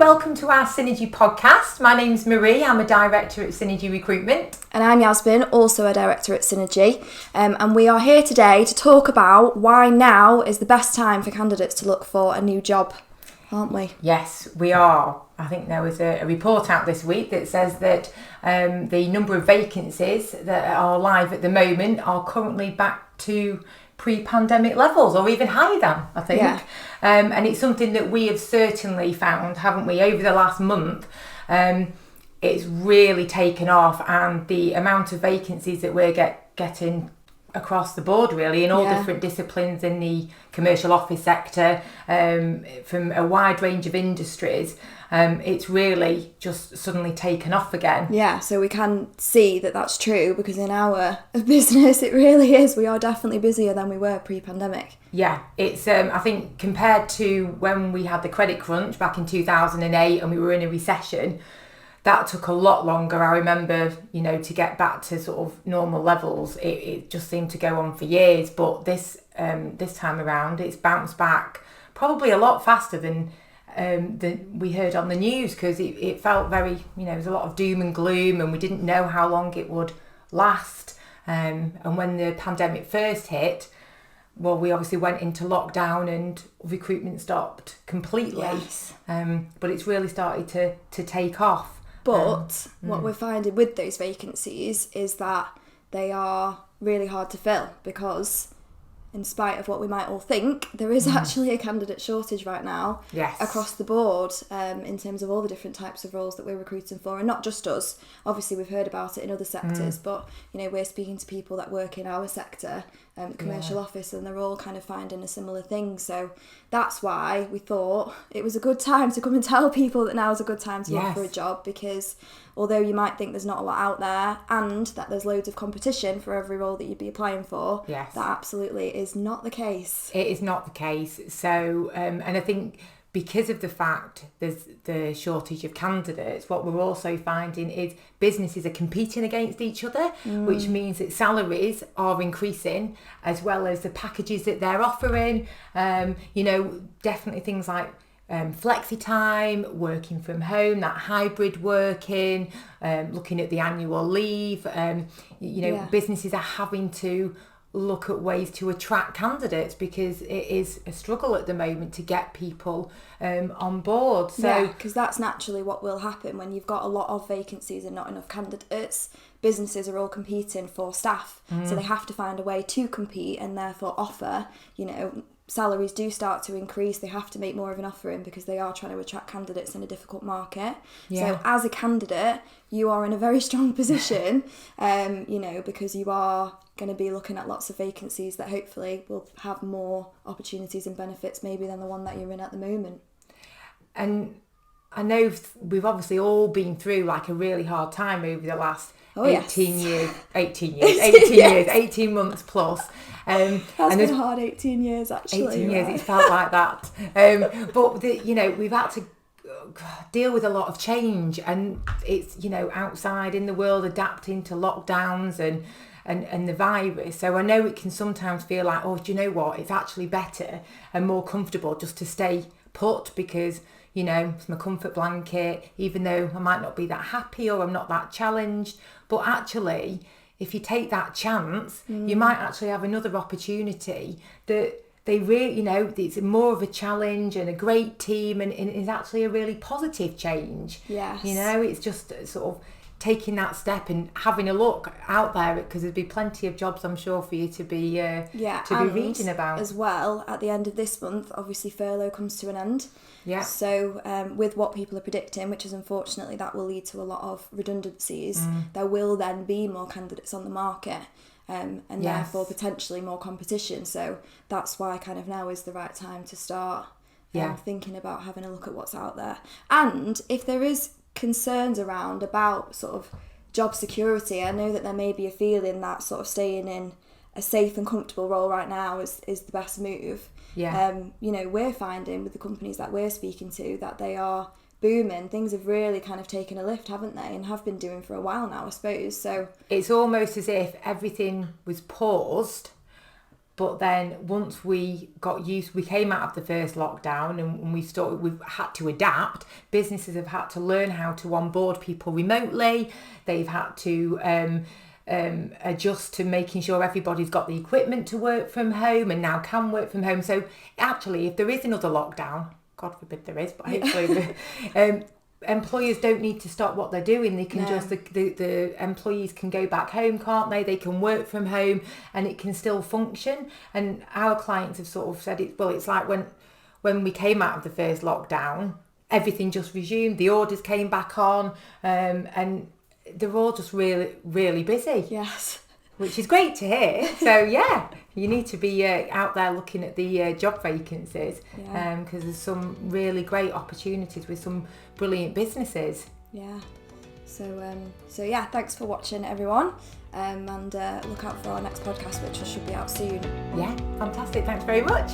welcome to our Synergy podcast. My name's Marie, I'm a director at Synergy Recruitment. And I'm Yasmin, also a director at Synergy. And we are here today to talk about why now is the best time for candidates to look for a new job, aren't we? Yes, we are. I think there was a report out this week that says that the number of vacancies that are live at the moment are currently back to pre-pandemic levels, or even higher than, I think. Yeah. And it's something that we have certainly found, haven't we, over the last month. It's really taken off, and the amount of vacancies that we're getting across the board, really, in all different disciplines in the commercial office sector, from a wide range of industries, it's really just suddenly taken off again. Yeah, so we can see that that's true, because in our business it really is. We are definitely busier than we were pre-pandemic. Yeah, it's I think compared to when we had the credit crunch back in 2008 and we were in a recession, that took a lot longer. I remember, to get back to sort of normal levels, it just seemed to go on for years. But this time around, it's bounced back probably a lot faster than we heard on the news, because it felt very, there was a lot of doom and gloom, and we didn't know how long it would last. And when the pandemic first hit, well, we obviously went into lockdown and recruitment stopped completely. Yes. But it's really started to take off. But what we're finding with those vacancies is that they are really hard to fill, because in spite of what we might all think, there is actually a candidate shortage right now across the board, in terms of all the different types of roles that we're recruiting for, and not just us. Obviously, we've heard about it in other sectors, but we're speaking to people that work in our sector, the commercial office, and they're all kind of finding a similar thing. So that's why we thought it was a good time to come and tell people that now is a good time to look for a job, because although you might think there's not a lot out there and that there's loads of competition for every role that you'd be applying for, that absolutely is not the case. It is not the case. So, and I think because of the fact there's the shortage of candidates, what we're also finding is businesses are competing against each other, which means that salaries are increasing, as well as the packages that they're offering. Definitely things like flexi time, working from home, that hybrid working, looking at the annual leave. Businesses are having to look at ways to attract candidates, because it is a struggle at the moment to get people on board. So because that's naturally what will happen when you've got a lot of vacancies and not enough candidates. Businesses are all competing for staff, so they have to find a way to compete and therefore offer, salaries do start to increase. They have to make more of an offering because they are trying to attract candidates in a difficult market. So as a candidate, you are in a very strong position, because you are going to be looking at lots of vacancies that hopefully will have more opportunities and benefits maybe than the one that you're in at the moment. And I know we've obviously all been through like a really hard time over the last 18 months plus. That's been a hard 18 years actually. 18 years, it's felt like that. But we've had to deal with a lot of change, and it's outside in the world, adapting to lockdowns and the virus. So I know it can sometimes feel like, do you know what, it's actually better and more comfortable just to stay put, because it's my comfort blanket, even though I might not be that happy or I'm not that challenged. But actually, if you take that chance, you might actually have another opportunity that they really, it's more of a challenge and a great team, and is actually a really positive change. Yes. It's just sort of taking that step and having a look out there, because there'd be plenty of jobs, I'm sure, for you to be reading about. As well, at the end of this month, obviously furlough comes to an end. Yeah. So with what people are predicting, which is unfortunately that will lead to a lot of redundancies, there will then be more candidates on the market. And therefore potentially more competition. So that's why kind of now is the right time to start thinking about having a look at what's out there. And if there is concerns around about sort of job security, I know that there may be a feeling that sort of staying in a safe and comfortable role right now is the best move. We're finding with the companies that we're speaking to that they are booming. Things have really kind of taken a lift, haven't they, and have been doing for a while now, I suppose. So it's almost as if everything was paused But then once we came out of the first lockdown and we've had to adapt. Businesses have had to learn how to onboard people remotely. They've had to adjust to making sure everybody's got the equipment to work from home and now can work from home. So actually, if there is another lockdown, God forbid there is, but hopefully employers don't need to stop what they're doing. They can the employees can go back home, can't they? They can work from home and it can still function. And our clients have sort of said it's like when we came out of the first lockdown, everything just resumed, the orders came back on, and they're all just really, really busy. Yes. Which is great to hear. So yeah, you need to be out there looking at the job vacancies, because there's some really great opportunities with some brilliant businesses. Yeah. So yeah, thanks for watching, everyone, and look out for our next podcast, which should be out soon. Yeah, fantastic. Thanks very much.